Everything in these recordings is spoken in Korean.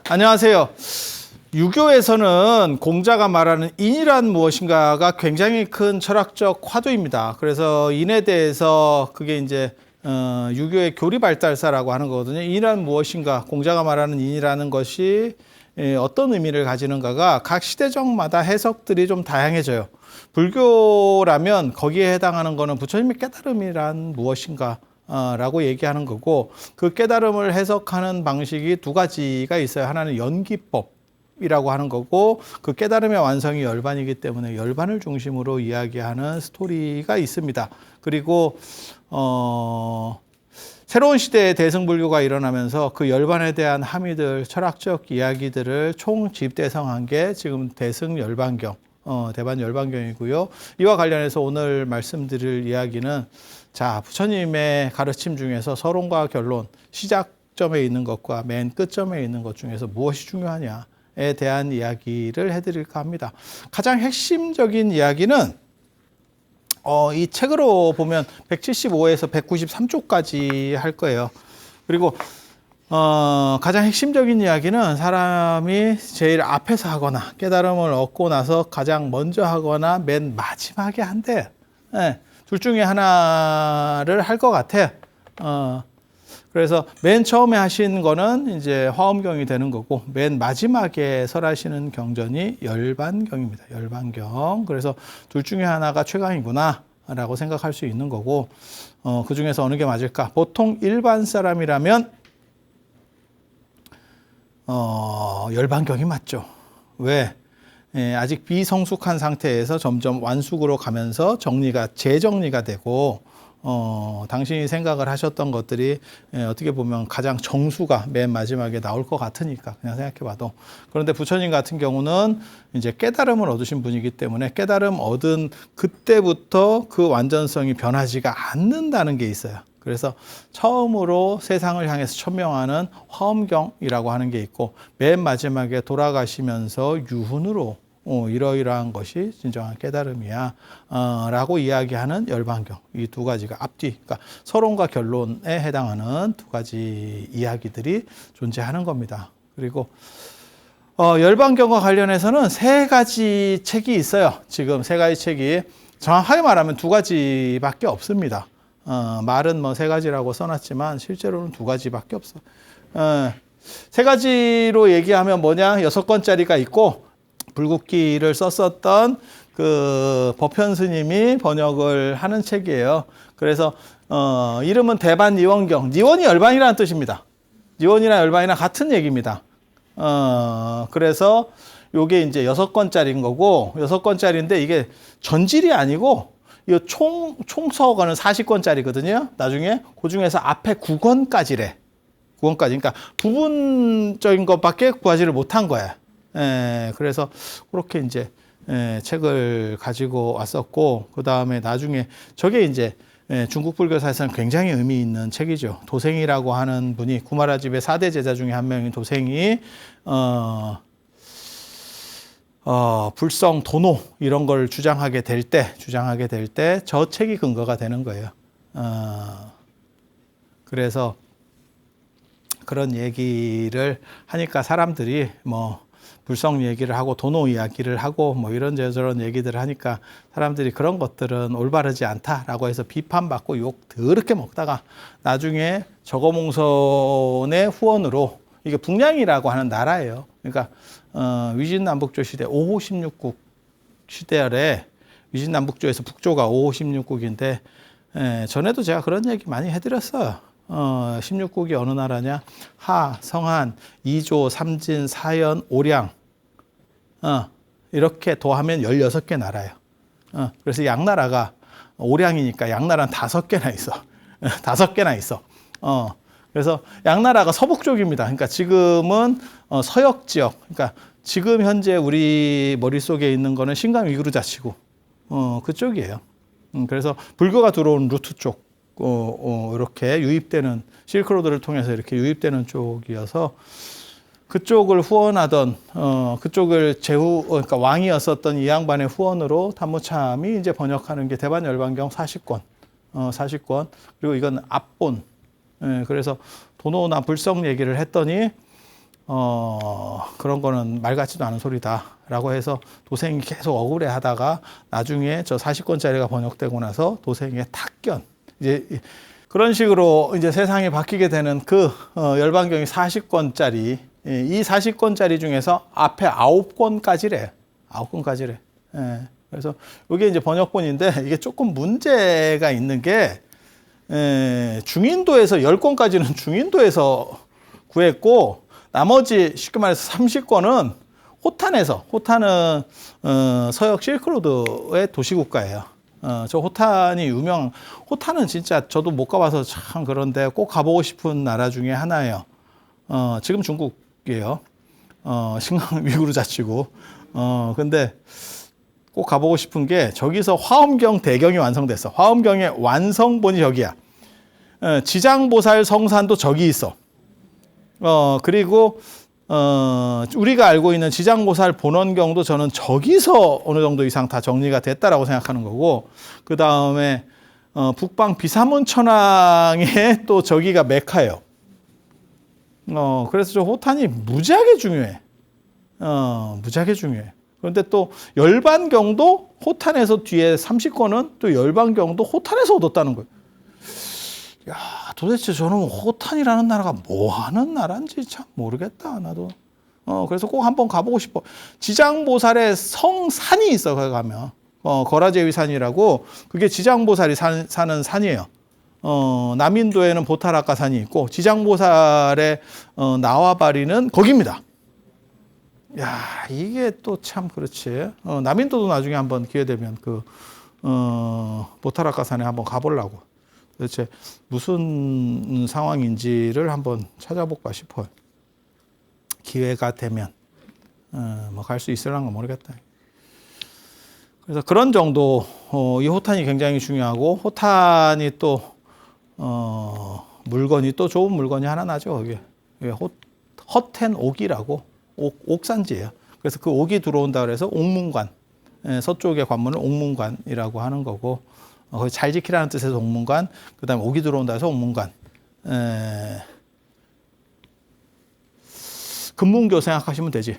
안녕하세요. 유교에서는 공자가 말하는 인이란 무엇인가가 굉장히 큰 철학적 화두입니다. 그래서 인에 대해서 그게 이제 유교의 교리 발달사라고 하는 거거든요. 인이란 무엇인가, 공자가 말하는 인이라는 것이 어떤 의미를 가지는가가 각 시대적마다 해석들이 좀 다양해져요. 불교라면 거기에 해당하는 거는 부처님의 깨달음이란 무엇인가 라고 얘기하는 거고, 그 깨달음을 해석하는 방식이 두 가지가 있어요. 하나는 연기법이라고 하는 거고, 그 깨달음의 완성이 열반이기 때문에 열반을 중심으로 이야기하는 스토리가 있습니다. 그리고 새로운 시대의 대승불교가 일어나면서 그 열반에 대한 함의들, 철학적 이야기들을 총 집대성한 게 지금 대승열반경, 대반열반경이고요. 이와 관련해서 오늘 말씀드릴 이야기는, 자, 부처님의 가르침 중에서 서론과 결론, 시작점에 있는 것과 맨 끝점에 있는 것 중에서 무엇이 중요하냐에 대한 이야기를 해드릴까 합니다. 가장 핵심적인 이야기는 이 책으로 보면 175에서 193쪽까지 할 거예요. 그리고 가장 핵심적인 이야기는 사람이 제일 앞에서 하거나 깨달음을 얻고 나서 가장 먼저 하거나 맨 마지막에 한대. 네, 둘 중에 하나를 할 것 같아. 그래서 맨 처음에 하신 거는 이제 화엄경이 되는 거고, 맨 마지막에 설하시는 경전이 열반경입니다. 열반경. 그래서 둘 중에 하나가 최강이구나 라고 생각할 수 있는 거고, 그 중에서 어느 게 맞을까? 보통 일반 사람이라면 열반경이 맞죠. 왜? 아직 비성숙한 상태에서 점점 완숙으로 가면서 재정리가 되고, 당신이 생각을 하셨던 것들이 어떻게 보면 가장 정수가 맨 마지막에 나올 것 같으니까 그냥 생각해 봐도. 그런데 부처님 같은 경우는 이제 깨달음을 얻으신 분이기 때문에 깨달음 얻은 그때부터 그 완전성이 변하지가 않는다는 게 있어요. 그래서 처음으로 세상을 향해서 천명하는 화엄경이라고 하는 게 있고, 맨 마지막에 돌아가시면서 유훈으로 이러이러한 것이 진정한 깨달음이야 라고 이야기하는 열반경. 이 두 가지가 앞뒤, 그러니까 서론과 결론에 해당하는 두 가지 이야기들이 존재하는 겁니다. 그리고 열반경과 관련해서는 세 가지 책이 있어요. 지금 세 가지 책이 정확하게 말하면 두 가지밖에 없습니다. 말은 뭐 세 가지라고 써놨지만 실제로는 두 가지밖에 없어. 세 가지로 얘기하면 뭐냐? 6권짜리가 있고, 불국기를 썼었던 그 법현 스님이 번역을 하는 책이에요. 그래서 이름은 대반니원경. 니원이 열반이라는 뜻입니다. 니원이나 열반이랑 같은 얘기입니다. 그래서 요게 이제 6권짜리인 거고, 6권짜리인데 이게 전질이 아니고, 이 총서가는 40권짜리거든요. 나중에 그 중에서 앞에 9권까지래. 9권까지. 그러니까 부분적인 것밖에 구하지를 못한 거야. 그래서 그렇게 이제 책을 가지고 왔었고, 그 다음에 나중에 저게 이제 중국 불교사에서는 굉장히 의미 있는 책이죠. 도생이라고 하는 분이, 구마라 집의 4대 제자 중에 한 명인 도생이 불성, 도노 이런 걸 주장하게 될 때 저 책이 근거가 되는 거예요. 그래서 그런 얘기를 하니까 사람들이 뭐 불성 얘기를 하고 도노 이야기를 하고 뭐 이런저런 얘기들을 하니까 사람들이 그런 것들은 올바르지 않다라고 해서 비판받고 욕 더럽게 먹다가 나중에 저거몽선의 후원으로, 이게 북량이라고 하는 나라예요. 그러니까 위진남북조 시대 5호 16국 시대에 위진남북조에서 북조가 5호 16국인데, 전에도 제가 그런 얘기 많이 해드렸어요. 16국이 어느 나라냐? 하, 성한, 이조, 삼진, 사연, 오량. 이렇게 더하면 16개 나라예요. 그래서 양나라가 오량이니까 양나라는 5개나 있어. 5개나 있어. 그래서 양나라가 서북 쪽입니다. 그러니까 지금은 서역 지역. 그러니까 지금 현재 우리 머릿속에 있는 거는 신강 위구르 자치구. 그쪽이에요. 그래서 불교가 들어온 루트 쪽. 이렇게 유입되는, 실크로드를 통해서 이렇게 유입되는 쪽이어서 그쪽을 후원하던, 그쪽을 그러니까 왕이었었던 이 양반의 후원으로 단무참이 이제 번역하는 게 대반열반경 40권, 40권. 그리고 이건 앞본. 그래서 도노나 불성 얘기를 했더니 그런 거는 말 같지도 않은 소리다라고 해서 도생이 계속 억울해 하다가 나중에 저 40권짜리가 번역되고 나서 도생의 탁견. 이제 그런 식으로 이제 세상이 바뀌게 되는 그 열반경이 40권짜리, 이 40권짜리 중에서 앞에 9권까지래. 9권까지래. 예. 그래서 이게 이제 번역본인데 이게 조금 문제가 있는 게 중인도에서 10권까지는 중인도에서 구했고 나머지 쉽게 말해서 30권은 호탄은 서역 실크로드의 도시국가예요. 저 호탄이 호탄은 진짜 저도 못 가봐서 참 그런데 꼭 가보고 싶은 나라 중에 하나예요. 지금 중국이에요. 신강 위구르 자치고. 근데 꼭 가보고 싶은 게 저기서 화엄경 대경이 완성됐어. 화엄경의 완성본이 저기야. 지장보살 성산도 저기 있어. 그리고 우리가 알고 있는 지장보살 본원경도 저는 저기서 어느 정도 이상 다 정리가 됐다라고 생각하는 거고, 그 다음에 북방 비사문 천왕의 또 저기가 메카예요. 그래서 저 호탄이 무지하게 중요해. 무지하게 중요해. 그런데 또 열반경도 호탄에서 뒤에 30권은 또 열반경도 호탄에서 얻었다는 거예요. 야, 도대체 저는 호탄이라는 나라가 뭐 하는 나라인지 참 모르겠다, 나도. 그래서 꼭 한번 가보고 싶어. 지장보살의 성산이 있어, 거기 가면. 거라제위산이라고, 그게 지장보살이 사는 산이에요. 남인도에는 보타라카산이 있고, 지장보살의 나와바리는 거기입니다. 야, 이게 또 참 그렇지. 남인도도 나중에 한번 기회 되면 보타라카산에 한번 가보려고. 도대체 무슨 상황인지를 한번 찾아볼까 싶어요. 기회가 되면 뭐 갈 수 있을란가 모르겠다. 그래서 그런 정도 이 호탄이 굉장히 중요하고, 호탄이 또 물건이 또 좋은 물건이 하나 나죠. 거기에 허텐옥이라고 옥산지예요. 그래서 그 옥이 들어온다 그래서 옥문관, 서쪽의 관문을 옥문관이라고 하는 거고, 거기 잘 지키라는 뜻에서 옥문관, 그 다음에 옥이 들어온다 해서 옥문관. 금문교 생각하시면 되지.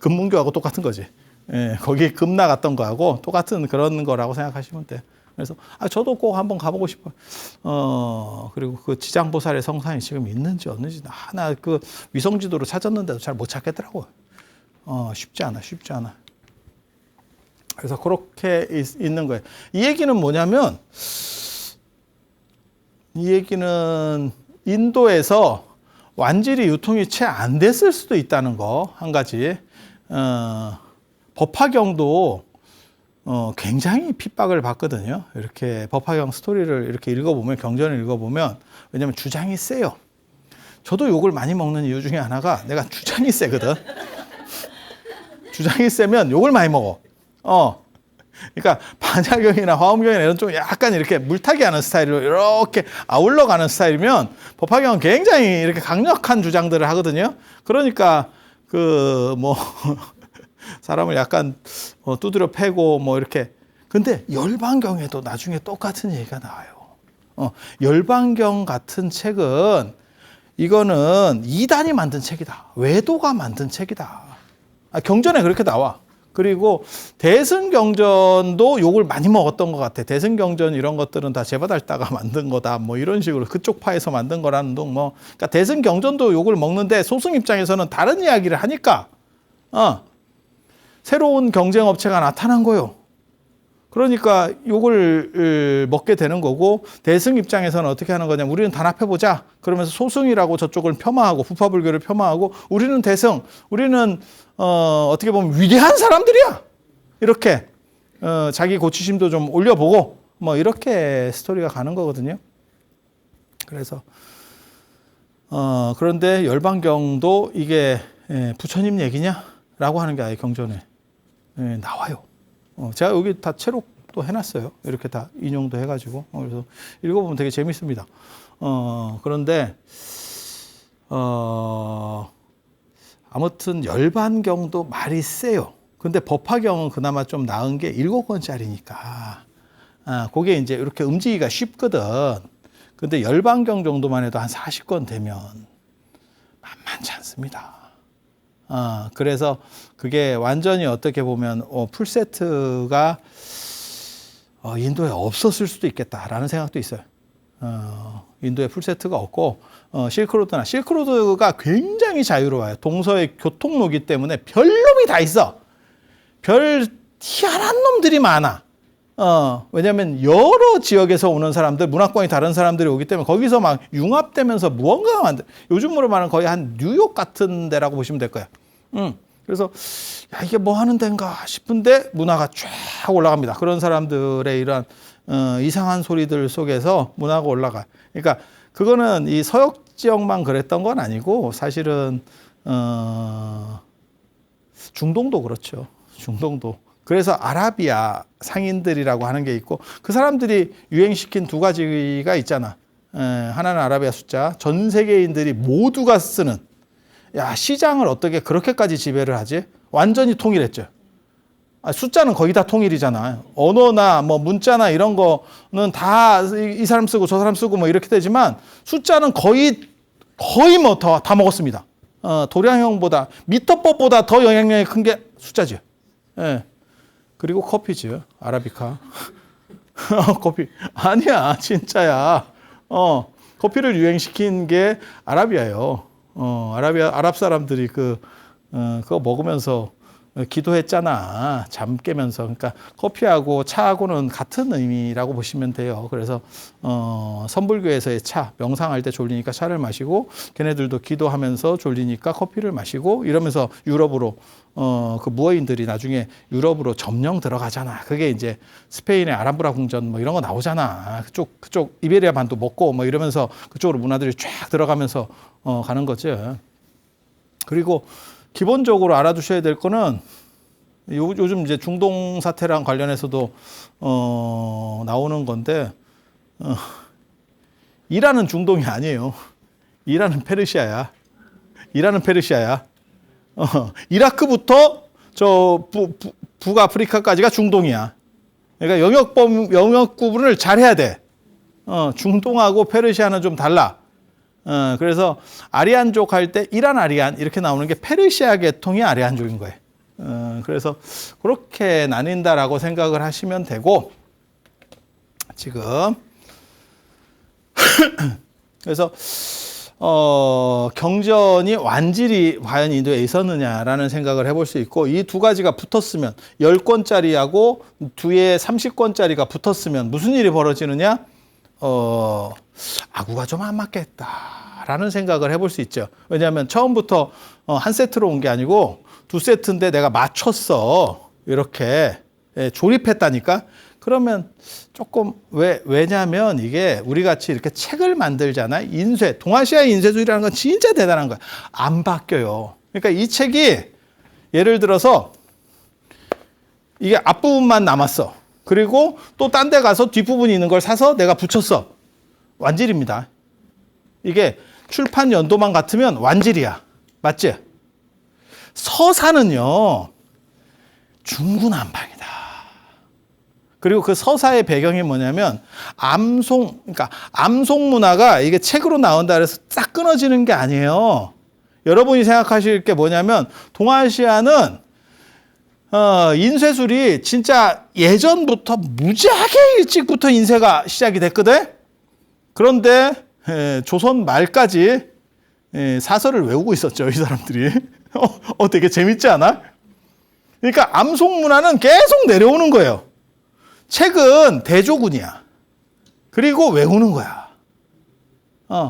금문교하고 똑같은 거지. 거기 금 나갔던 거하고 똑같은 그런 거라고 생각하시면 돼. 그래서 저도 꼭 한번 가보고 싶어요. 그리고 그 지장보살의 성산이 지금 있는지 없는지 하나 그 위성지도로 찾았는데도 잘 못 찾겠더라고요. 쉽지 않아. 그래서 그렇게 있는 거예요. 이 얘기는 뭐냐면, 이 얘기는 인도에서 완질이 유통이 채 안 됐을 수도 있다는 거, 한 가지. 법화경도 굉장히 핍박을 받거든요. 이렇게 법화경 스토리를 이렇게 읽어보면, 경전을 읽어보면, 왜냐면 주장이 세요. 저도 욕을 많이 먹는 이유 중에 하나가 내가 주장이 세거든. 주장이 세면 욕을 많이 먹어. 그러니까 반야경이나 화엄경이나 이런 좀 약간 이렇게 물타기 하는 스타일로 이렇게 아울러 가는 스타일이면 법화경은 굉장히 이렇게 강력한 주장들을 하거든요. 그러니까 사람을 약간 두드려 패고 뭐 이렇게. 근데 열반경에도 나중에 똑같은 얘기가 나와요. 열반경 같은 책은 이거는 이단이 만든 책이다. 외도가 만든 책이다. 경전에 그렇게 나와. 그리고 대승경전도 욕을 많이 먹었던 것 같아. 대승경전 이런 것들은 다 제바달다가 만든 거다. 뭐 이런 식으로 그쪽 파에서 만든 거라는 둥 뭐. 그러니까 대승경전도 욕을 먹는데 소승 입장에서는 다른 이야기를 하니까 새로운 경쟁 업체가 나타난 거예요. 그러니까 욕을 먹게 되는 거고, 대승 입장에서는 어떻게 하는 거냐면 우리는 단합해보자. 그러면서 소승이라고 저쪽을 폄하하고 부파불교를 폄하하고, 우리는 대승, 우리는 어떻게 보면 위대한 사람들이야. 이렇게 자기 고치심도 좀 올려보고 뭐 이렇게 스토리가 가는 거거든요. 그래서 그런데 열반경도 이게 부처님 얘기냐라고 하는 게 아예 경전에 나와요. 제가 여기 다 채록도 해놨어요. 이렇게 다 인용도 해가지고. 그래서 읽어보면 되게 재밌습니다. 그런데 아무튼 열반경도 말이 세요. 근데 법화경은 그나마 좀 나은 게 7권짜리니까. 그게 이제 이렇게 움직이기가 쉽거든. 근데 열반경 정도만 해도 한 40권 되면 만만치 않습니다. 그래서 그게 완전히 어떻게 보면 풀세트가 인도에 없었을 수도 있겠다라는 생각도 있어요. 인도에 풀세트가 없고 실크로드가 굉장히 자유로워요. 동서의 교통로기 때문에 별 놈이 다 있어. 별 희한한 놈들이 많아. 왜냐하면 여러 지역에서 오는 사람들, 문화권이 다른 사람들이 오기 때문에 거기서 막 융합되면서 무언가가 요즘으로 말하면 거의 한 뉴욕 같은 데라고 보시면 될 거야. 그래서 야, 이게 뭐 하는 데인가 싶은데 문화가 쫙 올라갑니다. 그런 사람들의 이러한 이상한 소리들 속에서 문화가 올라가. 그러니까 그거는 이 서역 지역만 그랬던 건 아니고 사실은 중동도 그렇죠. 중동도. 그래서 아라비아 상인들이라고 하는 게 있고 그 사람들이 유행시킨 두 가지가 있잖아. 하나는 아라비아 숫자. 전 세계인들이 모두가 쓰는. 야, 시장을 어떻게 그렇게까지 지배를 하지? 완전히 통일했죠. 숫자는 거의 다 통일이잖아. 언어나 뭐 문자나 이런 거는 다 이 사람 쓰고 저 사람 쓰고 뭐 이렇게 되지만 숫자는 거의 뭐 다 먹었습니다. 도량형보다 미터법보다 더 영향력이 큰 게 숫자죠. 예. 그리고 커피죠. 아라비카. 커피. 아니야, 진짜야. 커피를 유행시킨 게 아라비아예요. 아랍 사람들이 그거 먹으면서 기도했잖아. 잠 깨면서. 그러니까 커피하고 차하고는 같은 의미라고 보시면 돼요. 그래서 선불교에서의 차, 명상할 때 졸리니까 차를 마시고 걔네들도 기도하면서 졸리니까 커피를 마시고 이러면서 유럽으로 그 무어인들이 나중에 유럽으로 점령 들어가잖아. 그게 이제 스페인의 아람브라 궁전 뭐 이런 거 나오잖아. 그쪽 이베리아 반도 먹고 뭐 이러면서 그쪽으로 문화들이 쫙 들어가면서 가는 거죠. 그리고 기본적으로 알아두셔야 될 거는 요즘 이제 중동 사태랑 관련해서도 나오는 건데 이란은 중동이 아니에요. 이란은 페르시아야. 이라크부터 저 북아프리카까지가 중동이야. 그러니까 영역 구분을 잘 해야 돼. 중동하고 페르시아는 좀 달라. 그래서 아리안족 할 때 이란 아리안 이렇게 나오는 게 페르시아 계통이 아리안족인 거예요. 그래서 그렇게 나뉜다라고 생각을 하시면 되고 지금 그래서 경전이 완질이 과연 인도에 있었느냐라는 생각을 해볼 수 있고 이 두 가지가 붙었으면 10권짜리하고 뒤에 30권짜리가 붙었으면 무슨 일이 벌어지느냐? 아구가 좀 안 맞겠다라는 생각을 해볼 수 있죠. 왜냐하면 처음부터 한 세트로 온 게 아니고 두 세트인데 내가 맞췄어. 이렇게 조립했다니까. 그러면 조금 왜냐하면 이게 우리 같이 이렇게 책을 만들잖아. 인쇄, 동아시아의 인쇄술이라는 건 진짜 대단한 거야. 안 바뀌어요. 그러니까 이 책이 예를 들어서 이게 앞부분만 남았어. 그리고 또 딴 데 가서 뒷부분이 있는 걸 사서 내가 붙였어. 완질입니다. 이게 출판 연도만 같으면 완질이야. 맞지? 서사는요, 중구난방이다. 그리고 그 서사의 배경이 뭐냐면 그러니까 암송 문화가 이게 책으로 나온다 그래서 딱 끊어지는 게 아니에요. 여러분이 생각하실 게 뭐냐면 동아시아는 인쇄술이 진짜 예전부터 무지하게 일찍부터 인쇄가 시작이 됐거든. 그런데 조선 말까지 사설을 외우고 있었죠, 이 사람들이. 되게 재밌지 않아? 그러니까 암송 문화는 계속 내려오는 거예요. 책은 대조군이야. 그리고 외우는 거야.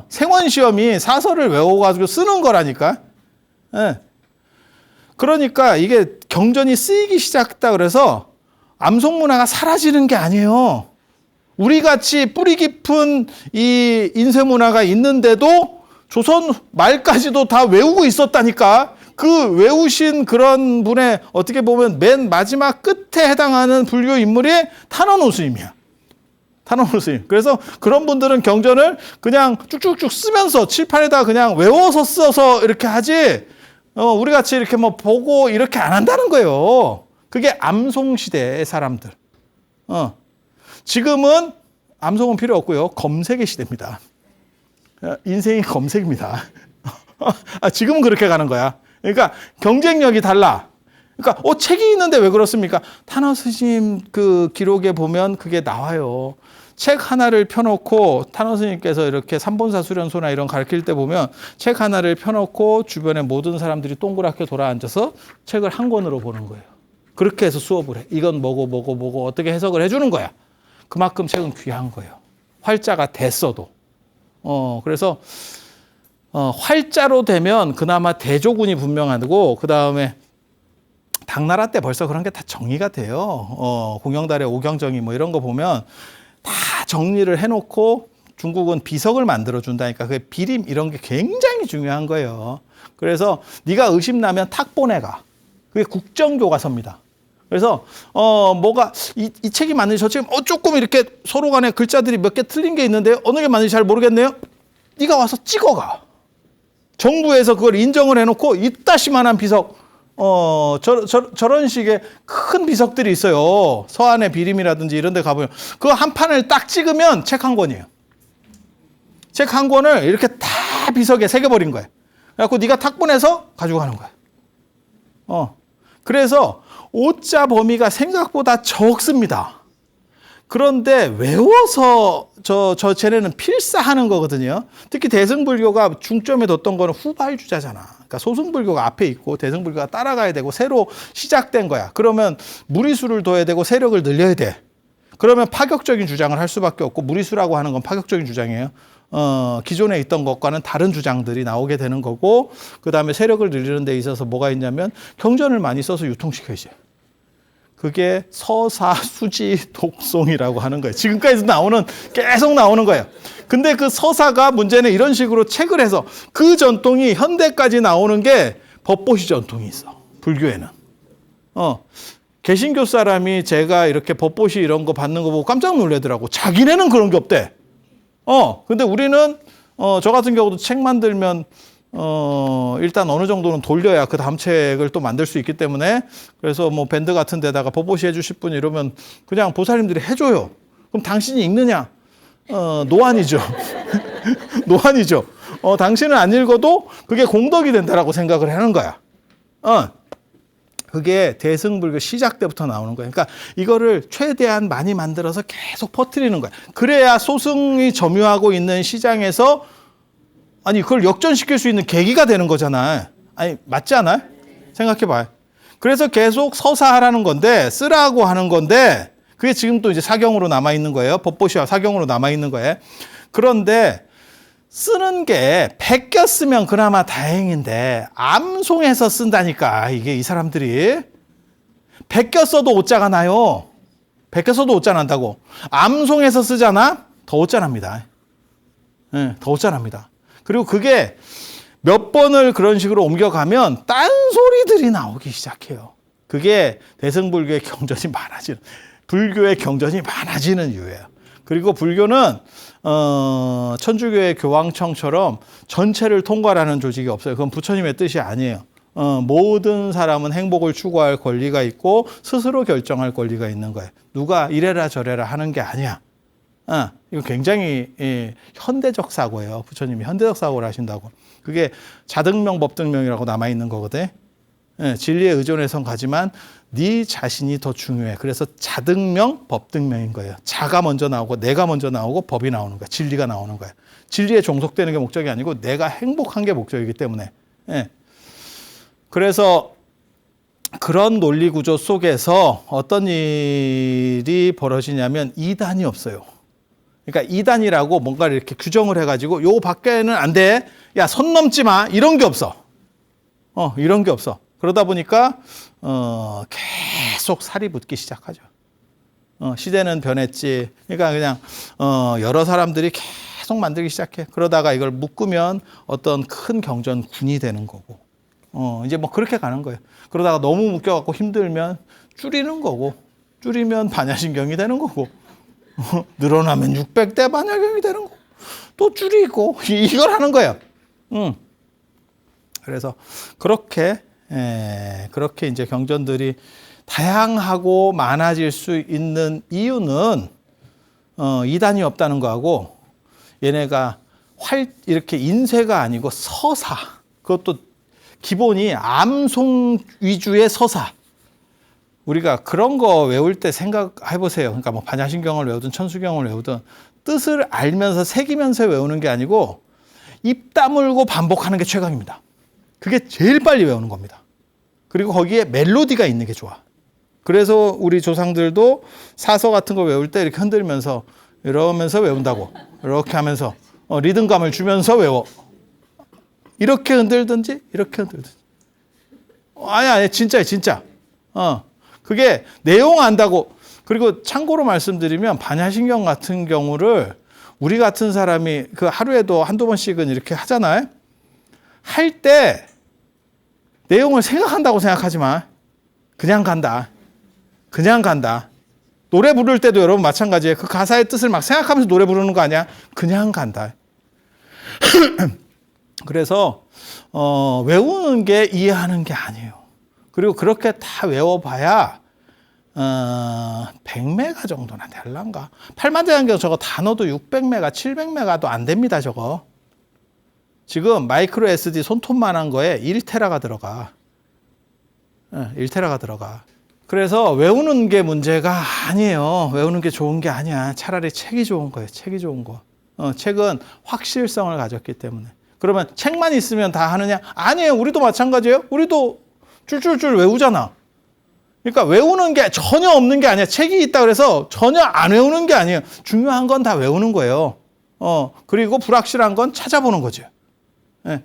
생원 시험이 사설을 외워가지고 쓰는 거라니까. 그러니까 이게 경전이 쓰이기 시작했다 그래서 암송 문화가 사라지는 게 아니에요. 우리 같이 뿌리 깊은 이 인쇄 문화가 있는데도 조선 말까지도 다 외우고 있었다니까. 그 외우신 그런 분의 어떻게 보면 맨 마지막 끝에 해당하는 불교 인물이 탄원호 스님이야. 탄원호 스님. 그래서 그런 분들은 경전을 그냥 쭉쭉쭉 쓰면서 칠판에다 그냥 외워서 써서 이렇게 하지, 우리 같이 이렇게 뭐 보고 이렇게 안 한다는 거예요. 그게 암송 시대의 사람들. 지금은 암송은 필요 없고요. 검색의 시대입니다. 인생이 검색입니다. 지금은 그렇게 가는 거야. 그러니까 경쟁력이 달라. 그러니까 책이 있는데 왜 그렇습니까? 타너 스님 그 기록에 보면 그게 나와요. 책 하나를 펴놓고 타너 스님께서 이렇게 삼본사 수련소나 이런 가르칠 때 보면 책 하나를 펴놓고 주변에 모든 사람들이 동그랗게 돌아앉아서 책을 한 권으로 보는 거예요. 그렇게 해서 수업을 해. 이건 뭐고 어떻게 해석을 해주는 거야. 그만큼 책은 귀한 거예요. 활자가 됐어도. 그래서 활자로 되면 그나마 대조군이 분명하고 그 다음에 당나라 때 벌써 그런 게 다 정리가 돼요. 공영달의 오경정의 뭐 이런 거 보면 다 정리를 해놓고 중국은 비석을 만들어준다니까. 그 비림 이런 게 굉장히 중요한 거예요. 그래서 네가 의심나면 탁 보내가. 그게 국정교과서입니다. 그래서 뭐가 이 책이 맞는지 저 책이 조금 이렇게 서로 간에 글자들이 몇 개 틀린 게 있는데 어느 게 맞는지 잘 모르겠네요. 네가 와서 찍어가. 정부에서 그걸 인정을 해놓고 이따시만한 비석 저런 식의 큰 비석들이 있어요. 서안의 비림이라든지 이런 데 가보면 그거 한 판을 딱 찍으면 책 한 권이에요. 책 한 권을 이렇게 다 비석에 새겨버린 거예요. 그래갖고 네가 탁 보내서 가지고 가는 거예요. 그래서 오자 범위가 생각보다 적습니다. 그런데 외워서 쟤네는 필사하는 거거든요. 특히 대승불교가 중점에 뒀던 거는 후발주자잖아. 그러니까 소승불교가 앞에 있고 대승불교가 따라가야 되고 새로 시작된 거야. 그러면 무리수를 둬야 되고 세력을 늘려야 돼. 그러면 파격적인 주장을 할 수밖에 없고 무리수라고 하는 건 파격적인 주장이에요. 기존에 있던 것과는 다른 주장들이 나오게 되는 거고 그다음에 세력을 늘리는 데 있어서 뭐가 있냐면 경전을 많이 써서 유통시켜야지. 그게 서사수지 독송이라고 하는 거예요. 지금까지 계속 나오는 거예요. 근데 그 서사가 문제는 이런 식으로 책을 해서 그 전통이 현대까지 나오는 게 법보시 전통이 있어. 불교에는. 개신교 사람이 제가 이렇게 법보시 이런 거 받는 거 보고 깜짝 놀라더라고. 자기네는 그런 게 없대. 근데 우리는 저 같은 경우도 책 만들면 일단 어느 정도는 돌려야 그 다음 책을 또 만들 수 있기 때문에 그래서 뭐 밴드 같은 데다가 법보시 해주실 분 이러면 그냥 보살님들이 해줘요. 그럼 당신이 읽느냐? 노안이죠. 노안이죠. 당신은 안 읽어도 그게 공덕이 된다라고 생각을 하는 거야. 그게 대승불교 시작 때부터 나오는 거예요. 그러니까 이거를 최대한 많이 만들어서 계속 퍼뜨리는 거야. 그래야 소승이 점유하고 있는 시장에서 그걸 역전시킬 수 있는 계기가 되는 거잖아. 맞지 않아요? 생각해봐요. 그래서 계속 서사하라는 건데, 쓰라고 하는 건데, 그게 지금 또 이제 사경으로 남아있는 거예요. 법보시와 사경으로 남아있는 거예요. 그런데 쓰는 게 베꼈으면 그나마 다행인데, 암송해서 쓴다니까, 이 사람들이. 베꼈어도 오자가 나요. 베꼈어도 오자 난다고. 암송해서 쓰잖아? 더 오자 납니다. 더 오자 납니다. 그리고 그게 몇 번을 그런 식으로 옮겨가면 딴소리들이 나오기 시작해요. 그게 대승불교의 경전이 많아지는, 불교의 경전이 많아지는 이유예요. 그리고 불교는 천주교의 교황청처럼 전체를 통괄하는 조직이 없어요. 그건 부처님의 뜻이 아니에요. 모든 사람은 행복을 추구할 권리가 있고 스스로 결정할 권리가 있는 거예요. 누가 이래라 저래라 하는 게 아니야. 이거 굉장히 현대적 사고예요. 부처님이 현대적 사고를 하신다고. 그게 자등명, 법등명이라고 남아있는 거거든. 진리에 의존해선 가지만 네 자신이 더 중요해. 그래서 자등명, 법등명인 거예요. 자가 먼저 나오고 내가 먼저 나오고 법이 나오는 거야. 진리가 나오는 거야. 진리에 종속되는 게 목적이 아니고 내가 행복한 게 목적이기 때문에. 그래서 그런 논리 구조 속에서 어떤 일이 벌어지냐면 이단이 없어요. 그러니까 이단이라고 뭔가를 이렇게 규정을 해가지고 요 밖에는 안 돼. 야, 손 넘지 마. 이런 게 없어. 이런 게 없어. 그러다 보니까 계속 살이 붙기 시작하죠. 시대는 변했지. 그러니까 그냥 여러 사람들이 계속 만들기 시작해. 그러다가 이걸 묶으면 어떤 큰 경전군이 되는 거고. 이제 뭐 그렇게 가는 거예요. 그러다가 너무 묶여갖고 힘들면 줄이는 거고, 줄이면 반야신경이 되는 거고, 늘어나면 600대 반야경이 되는 거고, 또 줄이고, 이걸 하는 거예요. 그래서 그렇게 이제 경전들이 다양하고 많아질 수 있는 이유는 이단이 없다는 거하고 얘네가 이렇게 인쇄가 아니고 서사. 그것도 기본이 암송 위주의 서사. 우리가 그런 거 외울 때 생각해 보세요. 그러니까 뭐 반야신경을 외우든 천수경을 외우든 뜻을 알면서 새기면서 외우는 게 아니고 입 다물고 반복하는 게 최강입니다. 그게 제일 빨리 외우는 겁니다. 그리고 거기에 멜로디가 있는 게 좋아. 그래서 우리 조상들도 사서 같은 거 외울 때 이렇게 흔들면서 이러면서 외운다고. 이렇게 하면서 리듬감을 주면서 외워. 이렇게 흔들든지 이렇게 흔들든지. 아니 진짜. 그게 내용 안다고. 그리고 참고로 말씀드리면 반야신경 같은 경우를 우리 같은 사람이 그 하루에도 한두 번씩은 이렇게 하잖아요. 할 때 내용을 생각한다고 생각하지 마. 그냥 간다. 노래 부를 때도 여러분 마찬가지예요. 그 가사의 뜻을 막 생각하면서 노래 부르는 거 아니야? 그냥 간다. 그래서 외우는 게 이해하는 게 아니에요. 그리고 그렇게 다 외워봐야 100메가 정도나 될란가. 팔만대장경 저거 단어도 600메가, 700메가도 안 됩니다. 저거. 지금 마이크로 SD 손톱만한 거에 1테라가 들어가. 1테라가 들어가. 그래서 외우는 게 문제가 아니에요. 외우는 게 좋은 게 아니야. 차라리 책이 좋은 거예요. 책이 좋은 거. 책은 확실성을 가졌기 때문에. 그러면 책만 있으면 다 하느냐? 아니에요. 우리도 마찬가지예요. 우리도 줄줄줄 외우잖아. 그러니까 외우는 게 전혀 없는 게 아니야. 책이 있다 그래서 전혀 안 외우는 게 아니에요. 중요한 건 다 외우는 거예요. 그리고 불확실한 건 찾아보는 거죠.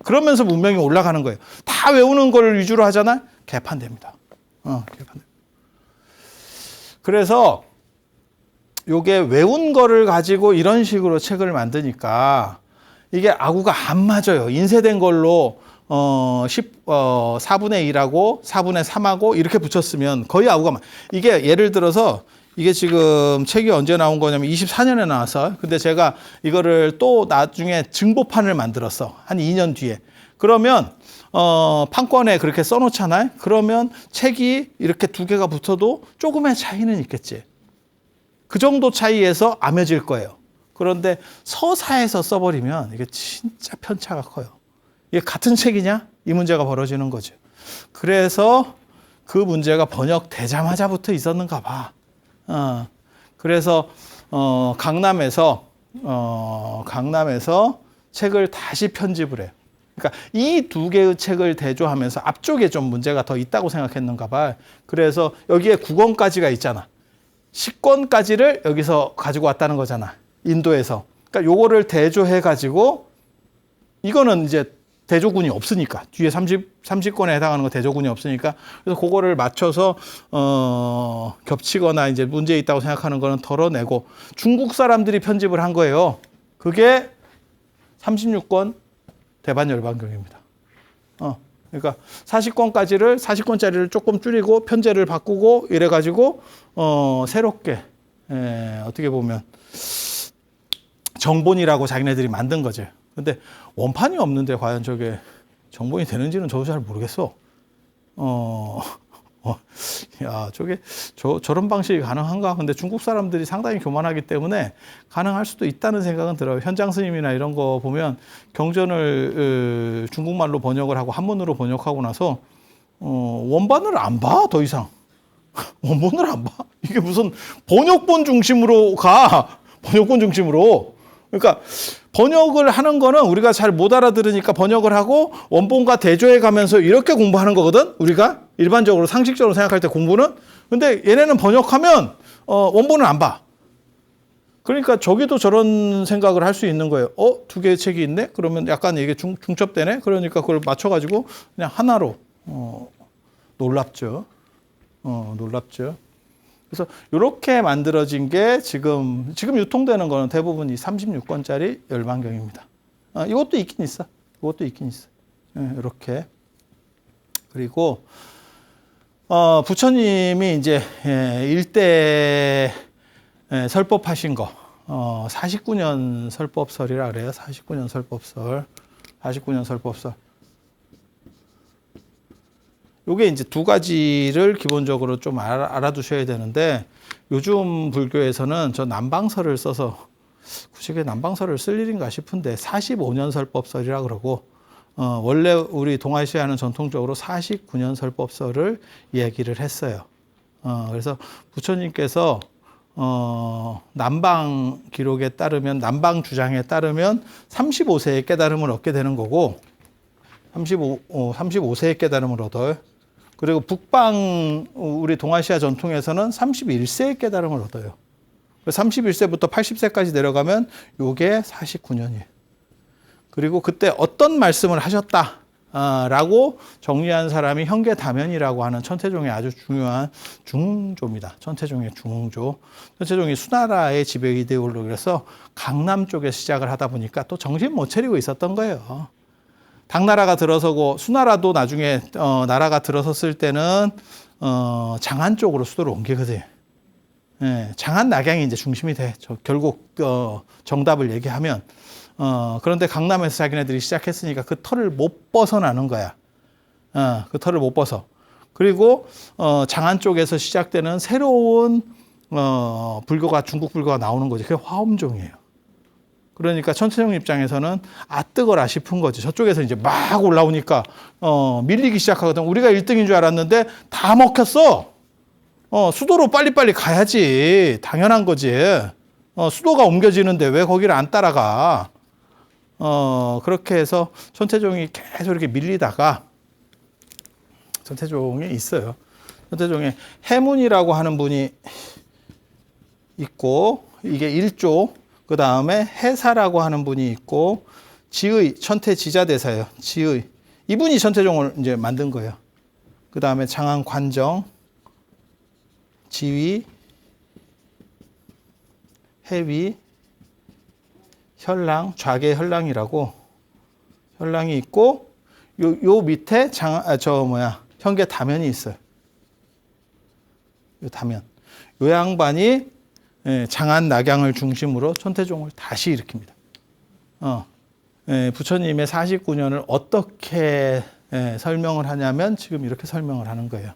그러면서 문명이 올라가는 거예요. 다 외우는 걸 위주로 하잖아? 개판됩니다. 개판됩니다. 그래서 요게 외운 거를 가지고 이런 식으로 책을 만드니까 이게 아구가 안 맞아요. 인쇄된 걸로 4분의 1하고 4분의 3하고 이렇게 붙였으면 거의 아구가 이게 예를 들어서 이게 지금 책이 언제 나온 거냐면 24년에 나왔어요. 근데 제가 이거를 또 나중에 증보판을 만들었어. 한 2년 뒤에. 그러면 판권에 그렇게 써놓잖아요. 그러면 책이 이렇게 두 개가 붙어도 조금의 차이는 있겠지. 그 정도 차이에서 암해질 거예요. 그런데 서사에서 써버리면 이게 진짜 편차가 커요. 이게 같은 책이냐? 이 문제가 벌어지는 거죠. 그래서 그 문제가 번역되자마자부터 있었는가 봐. 그래서 강남에서 책을 다시 편집을 해요. 그러니까 이 두 개의 책을 대조하면서 앞쪽에 좀 문제가 더 있다고 생각했는가 봐. 그래서 여기에 9권까지가 있잖아. 10권까지를 여기서 가지고 왔다는 거잖아. 인도에서. 그러니까 요거를 대조해 가지고 이거는 이제 대조군이 없으니까 뒤에 30권에 해당하는 거 대조군이 없으니까 그래서 그거를 맞춰서 겹치거나 이제 문제 있다고 생각하는 거는 덜어내고 중국 사람들이 편집을 한 거예요. 그게 36권 대반열반경입니다. 그러니까 40권짜리를 조금 줄이고 편제를 바꾸고 이래 가지고 새롭게 어떻게 보면 정본이라고 자기네들이 만든 거죠. 근데 원판이 없는데 과연 저게 정본이 되는지는 저도 잘 모르겠어. 저런 방식이 가능한가? 근데 중국 사람들이 상당히 교만하기 때문에 가능할 수도 있다는 생각은 들어요. 현장 스님이나 이런 거 보면 경전을 중국말로 번역을 하고 한문으로 번역하고 나서 원반을 안 봐, 더 이상. 원본을 안 봐. 이게 무슨 번역본 중심으로 가. 번역본 중심으로. 그러니까 번역을 하는 거는 우리가 잘 못 알아들으니까 번역을 하고 원본과 대조해 가면서 이렇게 공부하는 거거든. 우리가 일반적으로 상식적으로 생각할 때 공부는. 근데 얘네는 번역하면 원본을 안 봐. 그러니까 저기도 저런 생각을 할 수 있는 거예요. 두 개의 책이 있네? 그러면 약간 이게 중첩되네? 그러니까 그걸 맞춰가지고 그냥 하나로 놀랍죠. 놀랍죠. 그래서 이렇게 만들어진 게 지금 유통되는 거는 대부분 이 36권짜리 열반경입니다. 이것도 있긴 있어. 이렇게. 그리고 부처님이 이제 일대 설법하신 거 49년 설법설이라 그래요. 49년 설법설. 요게 이제 두 가지를 기본적으로 좀 알아두셔야 되는데 요즘 불교에서는 저 남방설을 써서 굳이 남방설을 쓸 일인가 싶은데 45년 설법설이라 그러고 원래 우리 동아시아는 전통적으로 49년 설법설을 이야기를 했어요. 그래서 부처님께서 남방 기록에 따르면, 남방 주장에 따르면 35세의 깨달음을 얻게 되는 거고, 35세의 깨달음을 얻어요. 그리고 북방 우리 동아시아 전통에서는 31세의 깨달음을 얻어요. 31세부터 80세까지 내려가면 요게 49년이에요. 그리고 그때 어떤 말씀을 하셨다 라고 정리한 사람이 현계다면이라고 하는 천태종의 아주 중요한 중조입니다. 천태종의 중조. 천태종이 수나라의 지배 이데올로기라서 강남 쪽에 시작을 하다 보니까 또 정신 못 차리고 있었던 거예요. 당나라가 들어서고, 수나라도 나중에 나라가 들어섰을 때는 장안 쪽으로 수도를 옮기거든요. 예, 장안 낙양이 이제 중심이 돼. 결국 정답을 얘기하면. 그런데 강남에서 자기네들이 시작했으니까 그 털을 못 벗어나는 거야. 그 털을 못 벗어. 그리고 장안 쪽에서 시작되는 새로운 불교가, 중국 불교가 나오는 거지. 그게 화엄종이에요. 그러니까 천태종 입장에서는 뜨거라 싶은 거지. 저쪽에서 이제 막 올라오니까 밀리기 시작하거든. 우리가 1등인 줄 알았는데 다 먹혔어. 수도로 빨리빨리 가야지. 당연한 거지. 수도가 옮겨지는데 왜 거기를 안 따라가. 그렇게 해서 천태종이 계속 이렇게 밀리다가, 천태종이 있어요. 천태종에 해문이라고 하는 분이 있고, 이게 1조, 그 다음에 해사라고 하는 분이 있고, 지의, 천태지자대사예요. 지의. 이분이 천태종을 이제 만든 거예요. 그 다음에 장안관정, 지위, 해위, 혈랑, 좌계 혈랑이라고 혈랑이 있고, 요 밑에 현계다면이 있어요. 요 다면. 요 양반이 장안 낙양을 중심으로 천태종을 다시 일으킵니다. 부처님의 49년을 어떻게 설명을 하냐면 지금 이렇게 설명을 하는 거예요.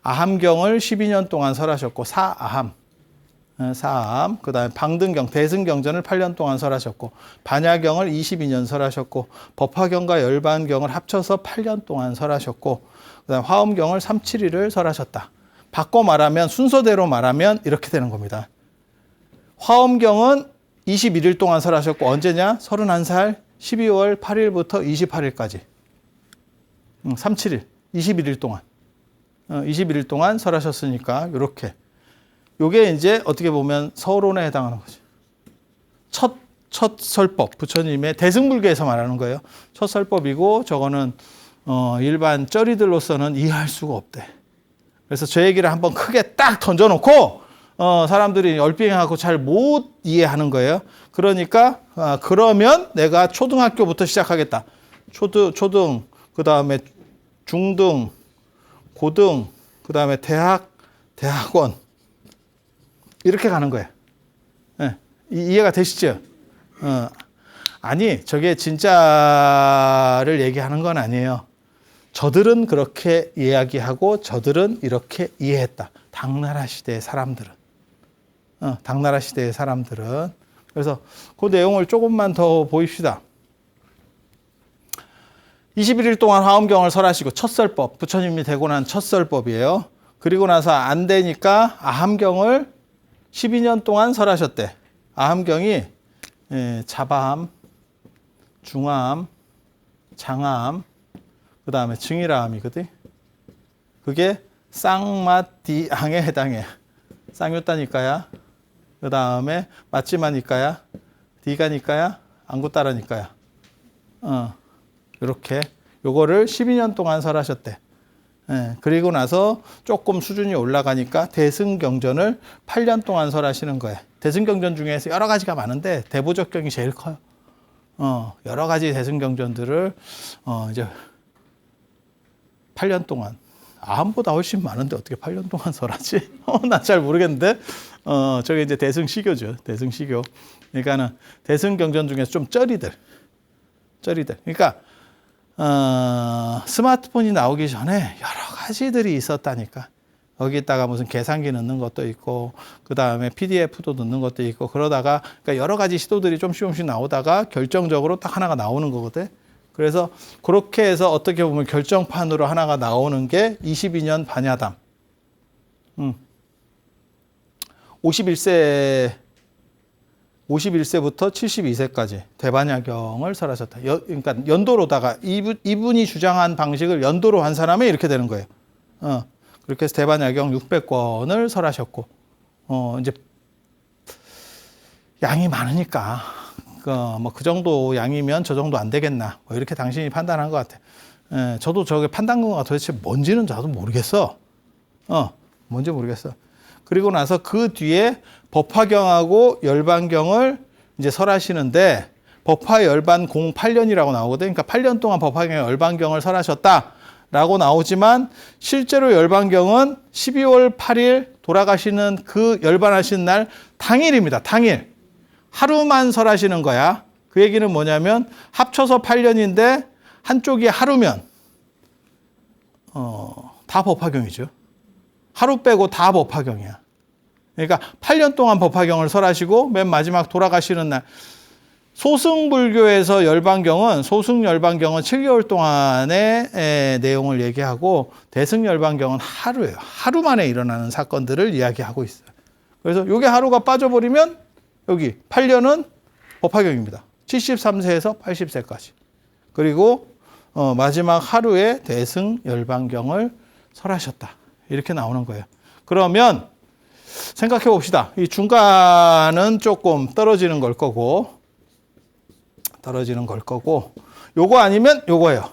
아함경을 12년 동안 설하셨고, 사아함, 그 다음에 방등경, 대승경전을 8년 동안 설하셨고, 반야경을 22년 설하셨고, 법화경과 열반경을 합쳐서 8년 동안 설하셨고, 그 다음에 화엄경을 3, 7일을 설하셨다. 바꿔 말하면, 순서대로 말하면 이렇게 되는 겁니다. 화엄경은 21일 동안 설하셨고, 언제냐? 31살 12월 8일부터 28일까지. 3, 7일, 21일 동안. 21일 동안 설하셨으니까, 요렇게. 요게 이제 어떻게 보면 서론에 해당하는 거죠. 첫 설법, 부처님의 대승불교에서 말하는 거예요. 첫 설법이고, 저거는 일반 쩌리들로서는 이해할 수가 없대. 그래서 저 얘기를 한번 크게 딱 던져놓고 사람들이 얼빙하고 잘 못 이해하는 거예요. 그러니까 그러면 내가 초등학교부터 시작하겠다. 초등, 그 다음에 중등, 고등, 그 다음에 대학원 이렇게 가는 거예요. 네. 이해가 되시죠? 아니, 저게 진짜를 얘기하는 건 아니에요. 저들은 그렇게 이야기하고 저들은 이렇게 이해했다. 당나라 시대의 사람들은. 당나라 시대의 사람들은. 그래서 그 내용을 조금만 더 보입시다. 21일 동안 화엄경을 설하시고 첫 설법, 부처님이 되고 난 첫 설법이에요. 그리고 나서 안 되니까 아함경을 12년 동안 설하셨대. 아함경이 자바함, 중함, 장함, 그 다음에 증일아함이거든. 그게 쌍마디항에 해당해. 쌍유따니까야. 그 다음에 맞지마니까야. 디가니까야. 안구따라니까야. 이렇게 요거를 12년 동안 설하셨대. 그리고 나서 조금 수준이 올라가니까 대승경전을 8년 동안 설하시는 거예요. 대승경전 중에서 여러 가지가 많은데 대보적경이 제일 커요. 여러 가지 대승경전들을 이제 8년 동안, 아함보다 훨씬 많은데 어떻게 8년 동안 설하지? 난 잘 모르겠는데, 저게 이제 대승시교죠. 대승시교. 그러니까는 대승경전 중에서 좀 쩌리들. 그러니까, 스마트폰이 나오기 전에 여러 가지들이 있었다니까. 거기다가 무슨 계산기 넣는 것도 있고, 그 다음에 PDF도 넣는 것도 있고, 그러다가, 그러니까 여러 가지 시도들이 조금씩 나오다가 결정적으로 딱 하나가 나오는 거거든. 그래서 그렇게 해서 어떻게 보면 결정판으로 하나가 나오는 게 22년 반야담. 51세부터 72세까지 대반야경을 설하셨다. 그러니까 연도로다가 이분이 주장한 방식을 연도로 한 사람이 이렇게 되는 거예요. 그렇게 해서 대반야경 600권을 설하셨고, 이제 양이 많으니까 뭐 그 정도 양이면 저 정도 안 되겠나, 뭐 이렇게 당신이 판단한 것 같아. 저도 저게 판단근거가 도대체 뭔지는 저도 모르겠어. 뭔지 모르겠어. 그리고 나서 그 뒤에 법화경하고 열반경을 이제 설하시는데, 법화 열반 08년이라고 나오거든. 그러니까 8년 동안 법화경 열반경을 설하셨다라고 나오지만, 실제로 열반경은 12월 8일 돌아가시는 그 열반하신 날 당일입니다. 당일. 하루만 설하시는 거야. 그 얘기는 뭐냐면 합쳐서 8년인데 한쪽이 하루면 다 법화경이죠. 하루 빼고 다 법화경이야. 그러니까 8년 동안 법화경을 설하시고 맨 마지막 돌아가시는 날, 소승불교에서 소승열반경은 7개월 동안의 내용을 얘기하고, 대승열반경은 하루예요. 하루 만에 일어나는 사건들을 이야기하고 있어요. 그래서 이게 하루가 빠져버리면 여기 8년은 법화경입니다. 73세에서 80세까지. 그리고 마지막 하루에 대승열반경을 설하셨다. 이렇게 나오는 거예요. 그러면 생각해 봅시다. 이 중간은 조금 떨어지는 걸 거고, 요거 아니면 요거예요.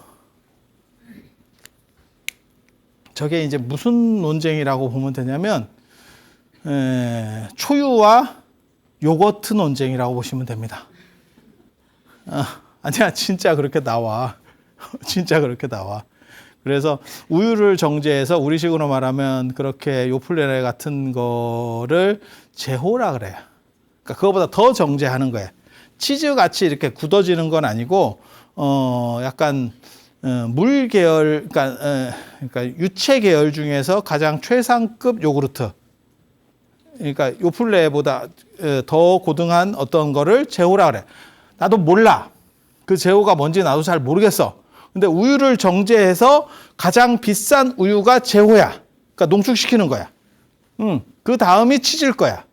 저게 이제 무슨 논쟁이라고 보면 되냐면, 초유와 요거트 논쟁이라고 보시면 됩니다. 아니야, 진짜 그렇게 나와. 진짜 그렇게 나와. 그래서 우유를 정제해서 우리식으로 말하면 그렇게 요플레 같은 거를 제호라 그래요. 그러니까 그거보다 더 정제하는 거예요. 치즈 같이 이렇게 굳어지는 건 아니고, 약간 물 계열, 그러니까 유체 계열 중에서 가장 최상급 요구르트. 그러니까 요플레보다 더 고등한 어떤 거를 제호라 그래. 나도 몰라. 그 제호가 뭔지 나도 잘 모르겠어. 근데 우유를 정제해서 가장 비싼 우유가 제호야. 그러니까 농축시키는 거야. 그 다음이 치즈일 거야.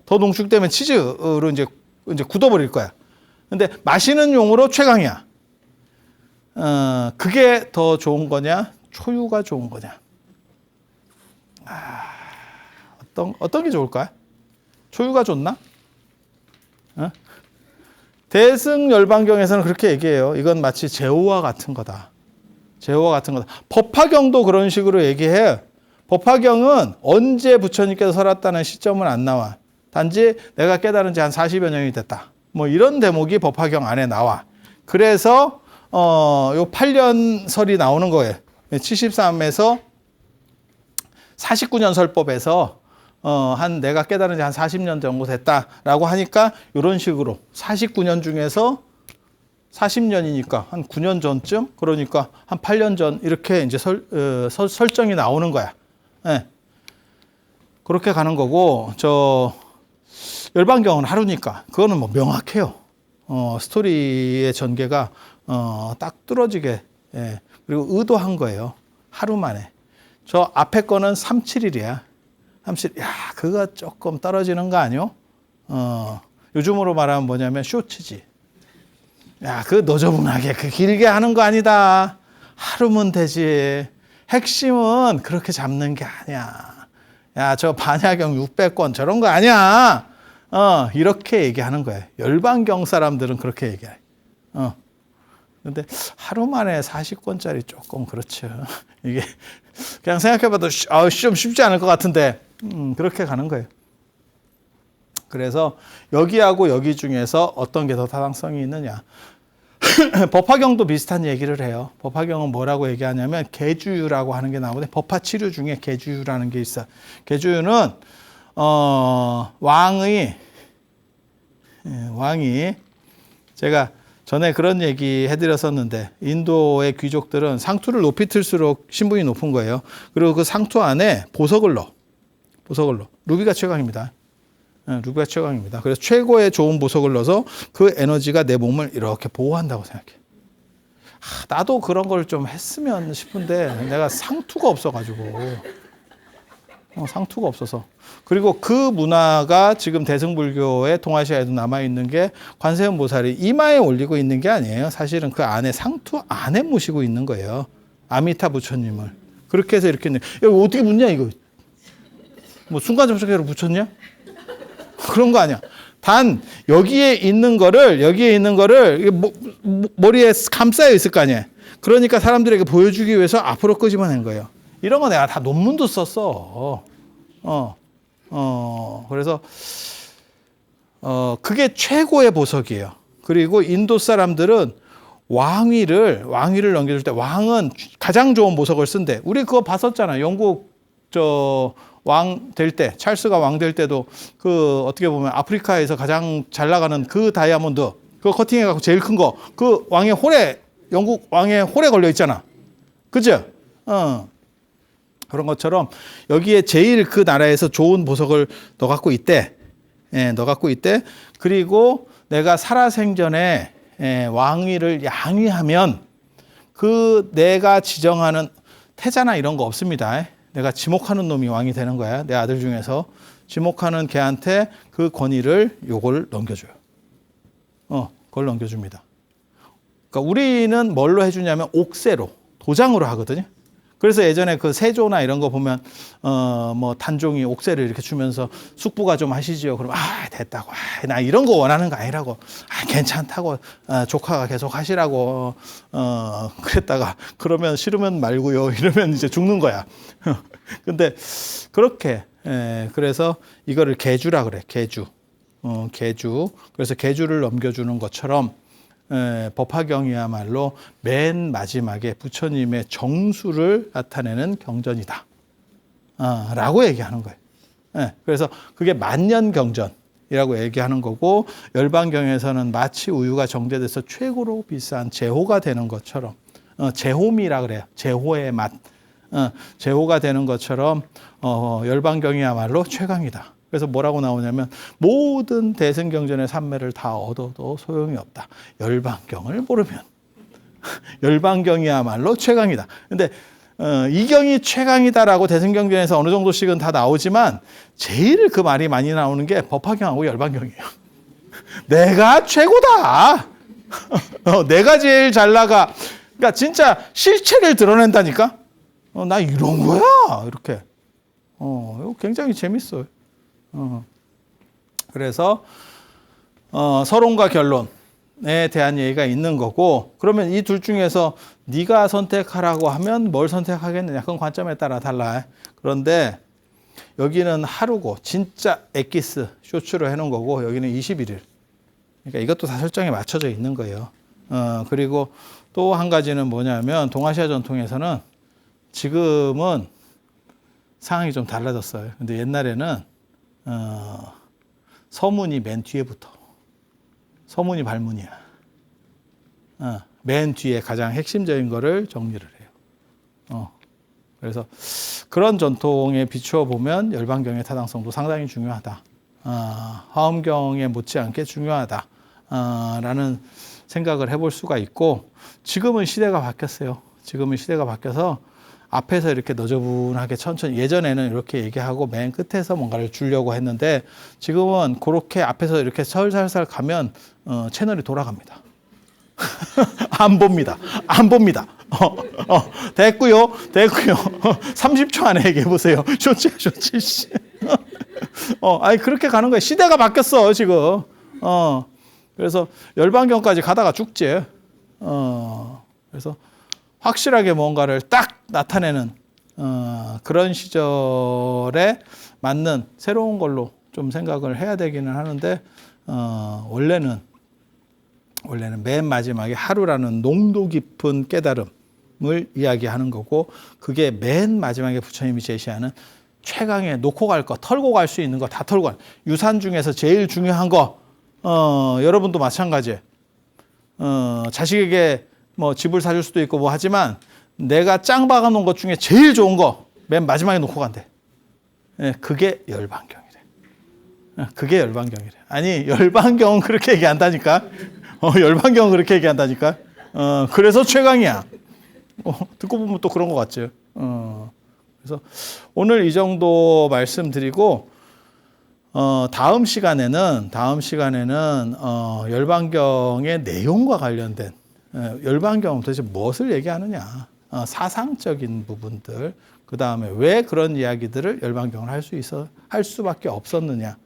더 농축되면 치즈로 이제 굳어버릴 거야. 근데 마시는 용으로 최강이야. 그게 더 좋은 거냐? 초유가 좋은 거냐? 어떤 게 좋을까요? 초유가 좋나? 대승열반경에서는 그렇게 얘기해요. 이건 마치 제호와 같은 거다. 제호와 같은 거다. 법화경도 그런 식으로 얘기해요. 법화경은 언제 부처님께서 설했다는 시점은 안 나와. 단지 내가 깨달은 지 한 40여 년이 됐다. 뭐 이런 대목이 법화경 안에 나와. 그래서 요 8년 설이 나오는 거예요. 73에서 49년 설법에서 내가 깨달은 지 한 40년 정도 됐다라고 하니까 이런 식으로 49년 중에서 40년이니까 한 9년 전쯤, 그러니까 한 8년 전 이렇게 이제 설정이 나오는 거야. 네. 그렇게 가는 거고, 열반경은 하루니까 그거는 뭐 명확해요. 스토리의 전개가 딱 뚫어지게, 예. 그리고 의도한 거예요. 하루 만에. 저 앞에 거는 37일이야. 37일. 야, 그거 조금 떨어지는 거 아니요? 요즘으로 말하면 뭐냐면 쇼츠지. 야, 그거 너저분하게 길게 하는 거 아니다. 하루면 되지. 핵심은 그렇게 잡는 게 아니야. 야, 저 반야경 600권 저런 거 아니야. 이렇게 얘기하는 거예요. 열반경 사람들은 그렇게 얘기해. 근데 하루 만에 40권짜리 조금 그렇죠. 이게 그냥 생각해봐도 좀 쉽지 않을 것 같은데, 그렇게 가는 거예요. 그래서 여기하고 여기 중에서 어떤 게 더 타당성이 있느냐. 법화경도 비슷한 얘기를 해요. 법화경은 뭐라고 얘기하냐면 계주유라고 하는 게 나오는데, 법화 치류 중에 계주유라는 게 있어. 계주유는 왕이 제가 전에 그런 얘기 해드렸었는데, 인도의 귀족들은 상투를 높이 틀수록 신분이 높은 거예요. 그리고 그 상투 안에 보석을 넣어. 루비가 최강입니다. 루비가 최강입니다. 그래서 최고의 좋은 보석을 넣어서 그 에너지가 내 몸을 이렇게 보호한다고 생각해. 나도 그런 걸 좀 했으면 싶은데 내가 상투가 없어가지고 상투가 없어서. 그리고 그 문화가 지금 대승불교의 동아시아에도 남아있는 게 관세음 보살이 이마에 올리고 있는 게 아니에요. 사실은 그 안에 상투 안에 모시고 있는 거예요. 아미타 부처님을. 그렇게 해서 이렇게 있는. 야, 어떻게 묻냐 이거. 뭐 순간접촉기로 붙였냐? 그런 거 아니야. 단 여기에 있는 거를 머리에 감싸여 있을 거 아니에요. 그러니까 사람들에게 보여주기 위해서 앞으로 끄집어낸 거예요. 이런 거 내가 다 논문도 썼어. 그래서 그게 최고의 보석이에요. 그리고 인도 사람들은 왕위를 넘겨줄 때 왕은 가장 좋은 보석을 쓴대. 우리 그거 봤었잖아. 영국 왕 될 때, 찰스가 왕 될 때도 그 어떻게 보면 아프리카에서 가장 잘 나가는 그 다이아몬드, 그거 커팅해 갖고 제일 큰 거, 그 왕의 홀에, 영국 왕의 홀에 걸려 있잖아. 그죠? 그런 것처럼 여기에 제일 그 나라에서 좋은 보석을 너 갖고 있대. 너 갖고 있대. 그리고 내가 살아생전에 왕위를 양위하면 그 내가 지정하는 태자나 이런 거 없습니다. 내가 지목하는 놈이 왕이 되는 거야. 내 아들 중에서 지목하는 걔한테 그 권위를 요걸 넘겨줘요. 그걸 넘겨줍니다. 그러니까 우리는 뭘로 해주냐면 옥세로, 도장으로 하거든요. 그래서 예전에 그 세조나 이런 거 보면 뭐 단종이 옥세를 이렇게 주면서 숙부가 좀 하시지요. 그럼 됐다고. 나 이런 거 원하는 거 아니라고. 괜찮다고. 조카가 계속 하시라고. 그랬다가 그러면 싫으면 말고요. 이러면 이제 죽는 거야. 근데 그렇게 그래서 이거를 계주라 그래. 계주. 계주. 그래서 계주를 넘겨주는 것처럼 법화경이야말로 맨 마지막에 부처님의 정수를 나타내는 경전이다. 라고 얘기하는 거예요. 그래서 그게 만년경전이라고 얘기하는 거고, 열반경에서는 마치 우유가 정제돼서 최고로 비싼 제호가 되는 것처럼, 제호미라 그래요. 제호의 맛. 제호가 되는 것처럼 열반경이야말로 최강이다. 그래서 뭐라고 나오냐면 모든 대승경전의 산매를 다 얻어도 소용이 없다. 열반경을 모르면. 열반경이야말로 최강이다. 근데 이 경이 최강이다라고 대승경전에서 어느 정도씩은 다 나오지만 제일 그 말이 많이 나오는 게 법화경하고 열반경이에요. 내가 최고다. 내가 제일 잘 나가. 그러니까 진짜 실체를 드러낸다니까. 나 이런 거야. 이렇게. 이거 굉장히 재밌어요. 그래서 서론과 결론에 대한 얘기가 있는 거고, 그러면 이 둘 중에서 네가 선택하라고 하면 뭘 선택하겠느냐, 그건 관점에 따라 달라. 그런데 여기는 하루고 진짜 엑기스 쇼츠로 해놓은 거고, 여기는 21일. 그러니까 이것도 다 설정에 맞춰져 있는 거예요. 그리고 또 한 가지는 뭐냐면 동아시아 전통에서는 지금은 상황이 좀 달라졌어요. 근데 옛날에는 서문이 맨 뒤에 붙어. 서문이 발문이야. 맨 뒤에 가장 핵심적인 거를 정리를 해요. 그래서 그런 전통에 비추어 보면 열반경의 타당성도 상당히 중요하다. 화엄경에 못지않게 중요하다. 라는 생각을 해볼 수가 있고, 지금은 시대가 바뀌었어요. 지금은 시대가 바뀌어서 앞에서 이렇게 너저분하게 천천히, 예전에는 이렇게 얘기하고 맨 끝에서 뭔가를 주려고 했는데 지금은 그렇게 앞에서 이렇게 설살살 가면 채널이 돌아갑니다. 안 봅니다. 됐고요. 30초 안에 얘기해 보세요. 쇼치 씨. 그렇게 가는 거예요. 시대가 바뀌었어 지금. 그래서 열반경까지 가다가 죽지. 그래서 확실하게 뭔가를 딱 나타내는 그런 시절에 맞는 새로운 걸로 좀 생각을 해야 되기는 하는데, 원래는 맨 마지막에 하루라는 농도 깊은 깨달음을 이야기하는 거고, 그게 맨 마지막에 부처님이 제시하는 최강의 놓고 갈 거, 털고 갈 수 있는 거 다 털고 갈, 유산 중에서 제일 중요한 거, 여러분도 마찬가지예요. 자식에게 뭐 집을 사줄 수도 있고 뭐 하지만 내가 짱 박아 놓은 것 중에 제일 좋은 거 맨 마지막에 놓고 간대. 그게 열반경이래. 그게 열반경이래. 아니, 열반경은 그렇게 얘기한다니까. 열반경은 그렇게 얘기한다니까. 그래서 최강이야. 듣고 보면 또 그런 것 같죠. 그래서 오늘 이 정도 말씀드리고, 다음 시간에는 열반경의 내용과 관련된, 열반경은 도대체 무엇을 얘기하느냐, 사상적인 부분들, 그 다음에 왜 그런 이야기들을 열반경을 할 수밖에 없었느냐,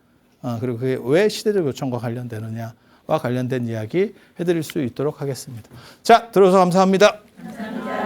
그리고 그게 왜 시대적 요청과 관련되느냐와 관련된 이야기 해드릴 수 있도록 하겠습니다. 자, 들어서 감사합니다. 감사합니다.